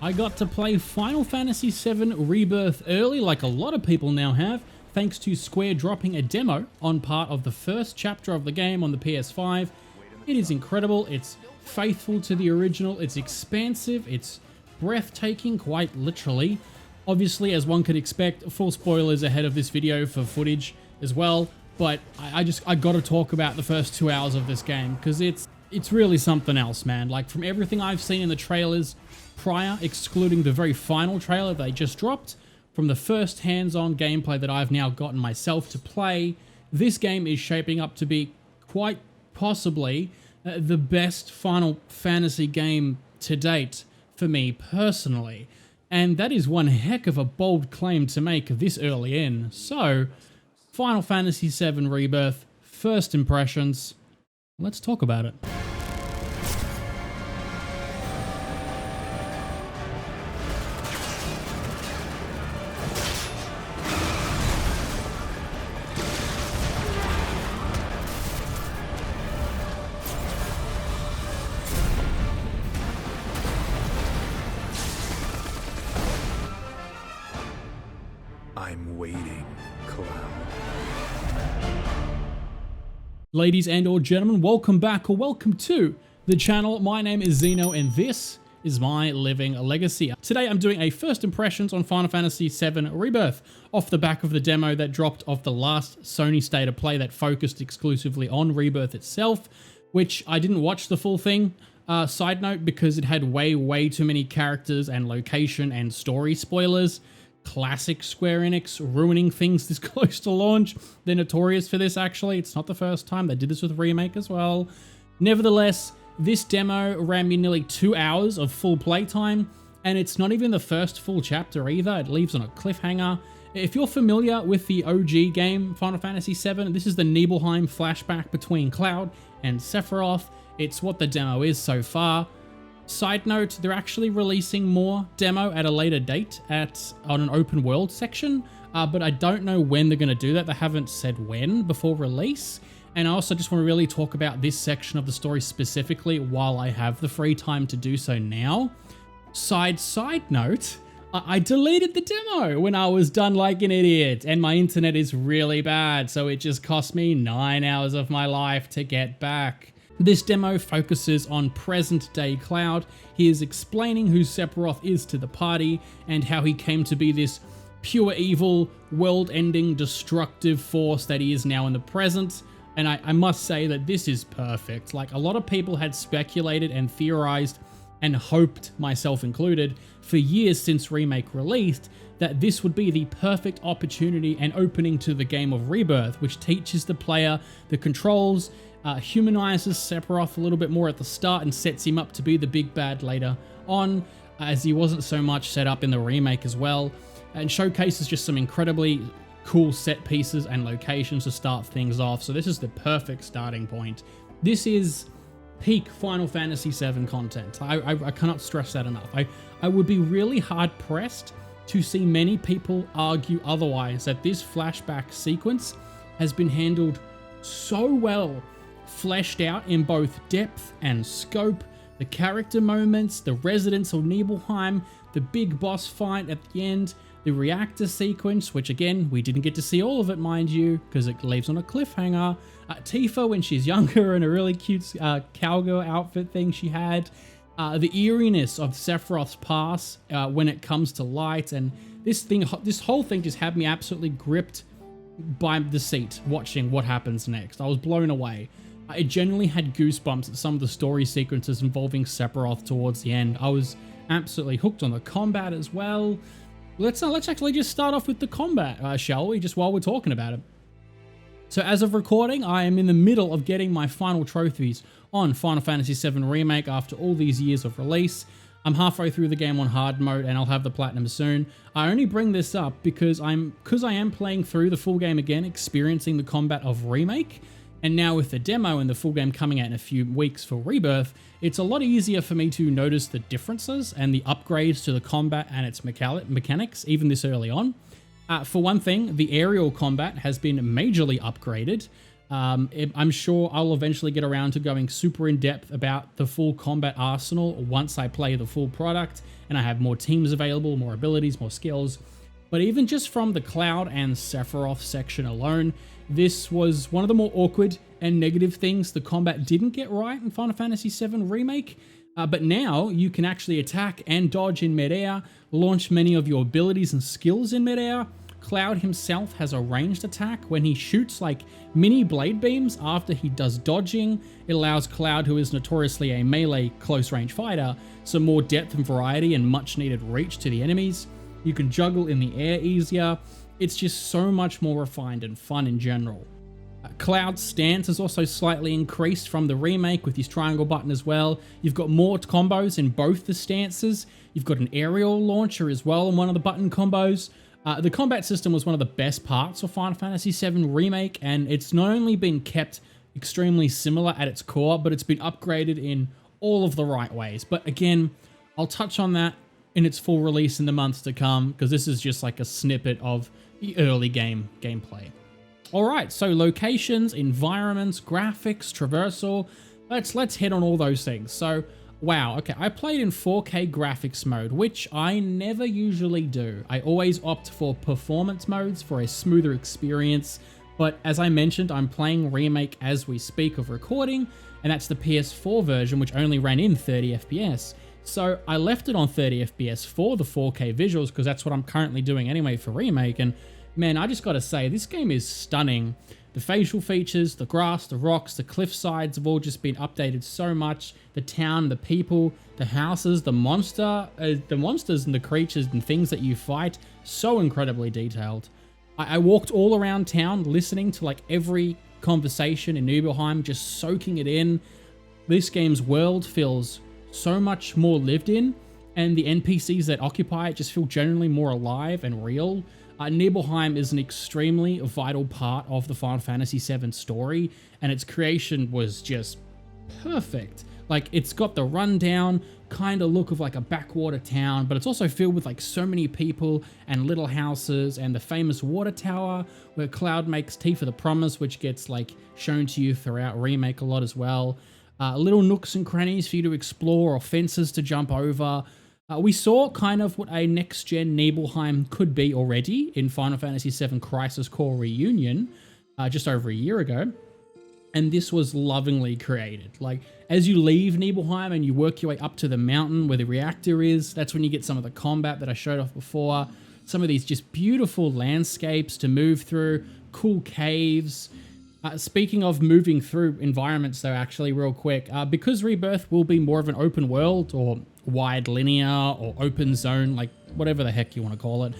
I got to play Final Fantasy VII Rebirth early, like a lot of people now have, thanks to Square dropping a demo on part of the first chapter of the game on the PS5. It is incredible, it's faithful to the original, it's expansive, it's breathtaking, quite literally. Obviously, as one could expect, full spoilers ahead of this video for footage as well, but I gotta talk about the first 2 hours of this game, because it's really something else, man. Like, from everything I've seen in the trailers prior, excluding the very final trailer they just dropped, from the first hands-on gameplay that I've now gotten myself to play, this game is shaping up to be quite possibly the best Final Fantasy game to date for me personally. And that is one heck of a bold claim to make this early in. So, Final Fantasy VII Rebirth, first impressions. Let's talk about it. I'm waiting, Cloud. Ladies and or gentlemen, welcome back or welcome to the channel. My name is Zeno and this is my living legacy. Today I'm doing a first impressions on Final Fantasy VII Rebirth off the back of the demo that dropped off the last Sony State of Play that focused exclusively on Rebirth itself, which I didn't watch the full thing. Side note, because it had way too many characters and location and story spoilers. Classic Square Enix, ruining things this close to launch. They're notorious for this, actually. It's not the first time. They did this with Remake as well. Nevertheless, this demo ran me nearly 2 hours of full playtime, and it's not even the first full chapter either. It leaves on a cliffhanger. If you're familiar with the OG game, Final Fantasy VII, this is the Nibelheim flashback between Cloud and Sephiroth. It's what the demo is so far. Side note, they're actually releasing more demo at a later date on an open world section, but I don't know when they're going to do that. They haven't said when before release. And I also just want to really talk about this section of the story specifically while I have the free time to do so now. Side note, I deleted the demo when I was done like an idiot, and my internet is really bad, so it just cost me 9 hours of my life to get back. This demo focuses on present-day Cloud. He is explaining who Sephiroth is to the party and how he came to be this pure evil, world-ending, destructive force that he is now in the present. And I must say that this is perfect. Like, a lot of people had speculated and theorized and hoped, myself included, for years since Remake released, that this would be the perfect opportunity and opening to the game of Rebirth, which teaches the player the controls, humanizes Sephiroth a little bit more at the start and sets him up to be the big bad later on, as he wasn't so much set up in the remake as well, and showcases just some incredibly cool set pieces and locations to start things off. So this is the perfect starting point. This is peak Final Fantasy VII content. I cannot stress that enough. I would be really hard pressed to see many people argue otherwise, that this flashback sequence has been handled so well, fleshed out in both depth and scope, the character moments, the residents of Nibelheim, the big boss fight at the end, the reactor sequence, which again, we didn't get to see all of it, mind you, because it leaves on a cliffhanger. Tifa when she's younger and a really cute cowgirl outfit thing she had. The eeriness of Sephiroth's pass when it comes to light, and this whole thing just had me absolutely gripped by the seat watching what happens next. I was blown away. I genuinely had goosebumps at some of the story sequences involving Sephiroth towards the end. I was absolutely hooked on the combat as well. Let's actually just start off with the combat, shall we? Just while we're talking about it. So as of recording, I am in the middle of getting my final trophies on Final Fantasy VII Remake after all these years of release. I'm halfway through the game on hard mode and I'll have the platinum soon. I only bring this up because I am playing through the full game again, experiencing the combat of Remake. And now with the demo and the full game coming out in a few weeks for Rebirth, it's a lot easier for me to notice the differences and the upgrades to the combat and its mechanics, even this early on. For one thing, the aerial combat has been majorly upgraded. I'm sure I'll eventually get around to going super in depth about the full combat arsenal once I play the full product and I have more teams available, more abilities, more skills. But even just from the Cloud and Sephiroth section alone, this was one of the more awkward and negative things the combat didn't get right in Final Fantasy VII Remake. But now you can actually attack and dodge in midair, launch many of your abilities and skills in midair. Cloud himself has a ranged attack when he shoots like mini blade beams after he does dodging. It allows Cloud, who is notoriously a melee close range fighter, some more depth and variety and much needed reach to the enemies. You can juggle in the air easier. It's just so much more refined and fun in general. Cloud's stance is also slightly increased from the remake with his triangle button as well. You've got more combos in both the stances. You've got an aerial launcher as well in one of the button combos. The combat system was one of the best parts of Final Fantasy VII Remake, and it's not only been kept extremely similar at its core, but it's been upgraded in all of the right ways. But again, I'll touch on that in its full release in the months to come, because this is just like a snippet of the early gameplay. Alright, so locations, environments, graphics, traversal, let's hit on all those things. So, wow, okay, I played in 4K graphics mode, which I never usually do. I always opt for performance modes for a smoother experience, but as I mentioned, I'm playing Remake as we speak of recording, and that's the PS4 version, which only ran in 30 FPS. So I left it on 30 FPS for the 4K visuals, because that's what I'm currently doing anyway for Remake, and man, I just gotta say, this game is stunning. The facial features, the grass, the rocks, the cliff sides have all just been updated so much. The town, the people, the houses, the monsters and the creatures and things that you fight, so incredibly detailed. I walked all around town listening to like every conversation in Nibelheim, just soaking it in. This game's world feels so much more lived in, and the NPCs that occupy it just feel generally more alive and real. Nibelheim is an extremely vital part of the Final Fantasy VII story, and its creation was just perfect. Like, it's got the rundown kind of look of like a backwater town, but it's also filled with like so many people and little houses, and the famous water tower where Cloud makes tea for the promise, which gets like shown to you throughout Remake a lot as well. Little nooks and crannies for you to explore or fences to jump over. We saw kind of what a next-gen Nibelheim could be already in Final Fantasy VII Crisis Core Reunion just over a year ago, and this was lovingly created. Like, as you leave Nibelheim and you work your way up to the mountain where the reactor is, that's when you get some of the combat that I showed off before, some of these just beautiful landscapes to move through, cool caves. Speaking of moving through environments though, actually real quick, because Rebirth will be more of an open world or wide linear or open zone, like whatever the heck you want to call it,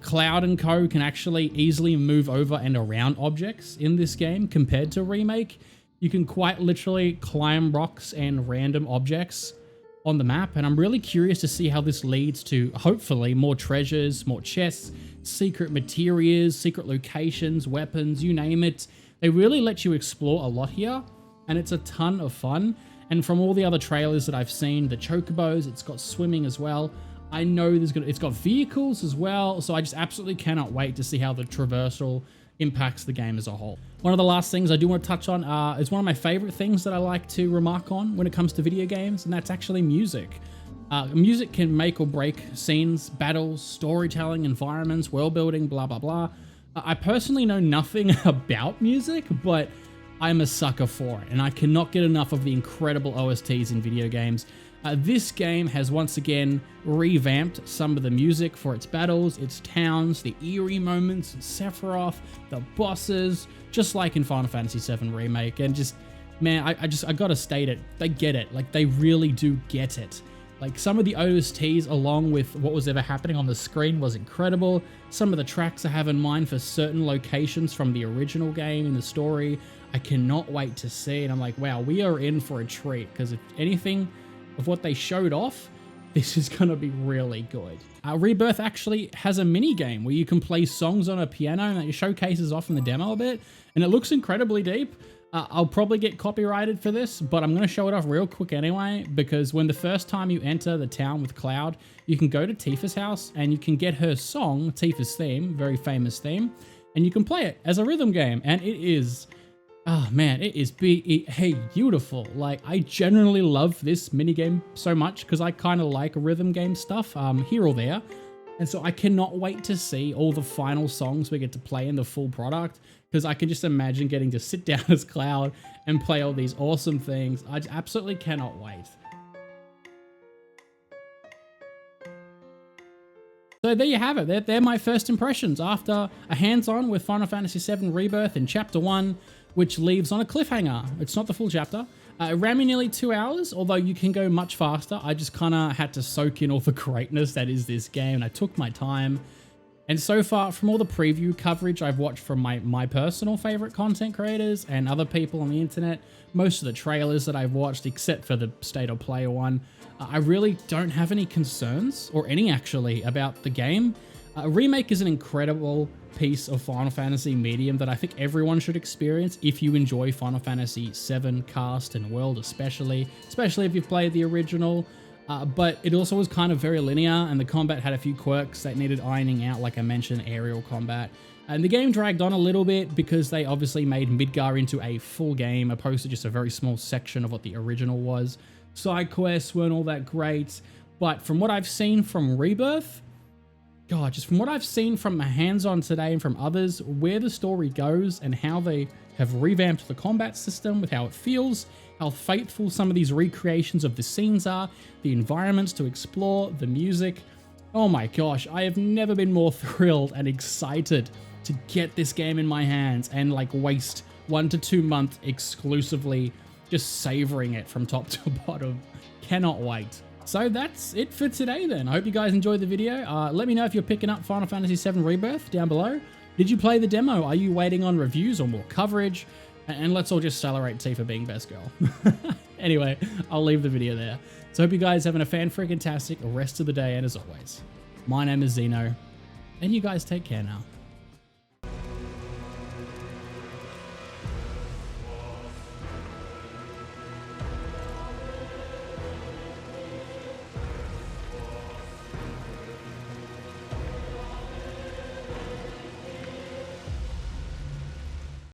Cloud and Co can actually easily move over and around objects in this game compared to Remake. You can quite literally climb rocks and random objects on the map, and I'm really curious to see how this leads to hopefully more treasures, more chests, secret materials, secret locations, weapons, you name it. They really let you explore a lot here, and it's a ton of fun. And from all the other trailers that I've seen, the chocobos, it's got swimming as well. I know it's got vehicles as well, so I just absolutely cannot wait to see how the traversal impacts the game as a whole. One of the last things I do want to touch on is one of my favorite things that I like to remark on when it comes to video games, and that's actually music. Music can make or break scenes, battles, storytelling, environments, world building, blah, blah, blah. I personally know nothing about music, but I'm a sucker for it, and I cannot get enough of the incredible OSTs in video games. This game has once again revamped some of the music for its battles, its towns, the eerie moments in Sephiroth, the bosses, just like in Final Fantasy VII Remake. And just, man, I gotta state it, they get it. Like, they really do get it. Like, some of the OSTs along with what was ever happening on the screen was incredible. Some of the tracks I have in mind for certain locations from the original game in the story, I cannot wait to see. And I'm like, wow, we are in for a treat, because if anything of what they showed off, this is going to be really good. Rebirth actually has a mini game where you can play songs on a piano, and it showcases off in the demo a bit, and it looks incredibly deep. I'll probably get copyrighted for this, but I'm going to show it off real quick anyway, because when the first time you enter the town with Cloud, you can go to Tifa's house and you can get her song, Tifa's theme, very famous theme, and you can play it as a rhythm game, and it is Oh man, it is beautiful. Like, I generally love this minigame so much because I kind of like rhythm game stuff, here or there. And so I cannot wait to see all the final songs we get to play in the full product, because I can just imagine getting to sit down as Cloud and play all these awesome things. I absolutely cannot wait. So there you have it. They're my first impressions after a hands-on with Final Fantasy VII Rebirth in Chapter 1, which leaves on a cliffhanger. It's not the full chapter. It ran me nearly 2 hours, although you can go much faster. I just kind of had to soak in all the greatness that is this game, and I took my time. And so far, from all the preview coverage I've watched from my personal favorite content creators and other people on the internet, most of the trailers that I've watched, except for the State of Play one, I really don't have any concerns, or any actually, about the game. A remake is an incredible piece of Final Fantasy medium that I think everyone should experience if you enjoy Final Fantasy VII cast and world, especially if you've played the original. But it also was kind of very linear, and the combat had a few quirks that needed ironing out, like I mentioned, aerial combat. And the game dragged on a little bit because they obviously made Midgar into a full game opposed to just a very small section of what the original was. Side quests weren't all that great, but from what I've seen from Rebirth, God, just from what I've seen from the hands-on today and from others, where the story goes and how they have revamped the combat system with how it feels, how faithful some of these recreations of the scenes are, the environments to explore, the music. Oh my gosh, I have never been more thrilled and excited to get this game in my hands and like waste 1 to 2 months exclusively just savoring it from top to bottom. Cannot wait. So that's it for today then. I hope you guys enjoyed the video. Let me know if you're picking up Final Fantasy VII Rebirth down below. Did you play the demo? Are you waiting on reviews or more coverage? And let's all just celebrate T for being best girl. Anyway, I'll leave the video there. So hope you guys having a fan-freaking-tastic rest of the day, and as always, my name is Zeno, and you guys take care now.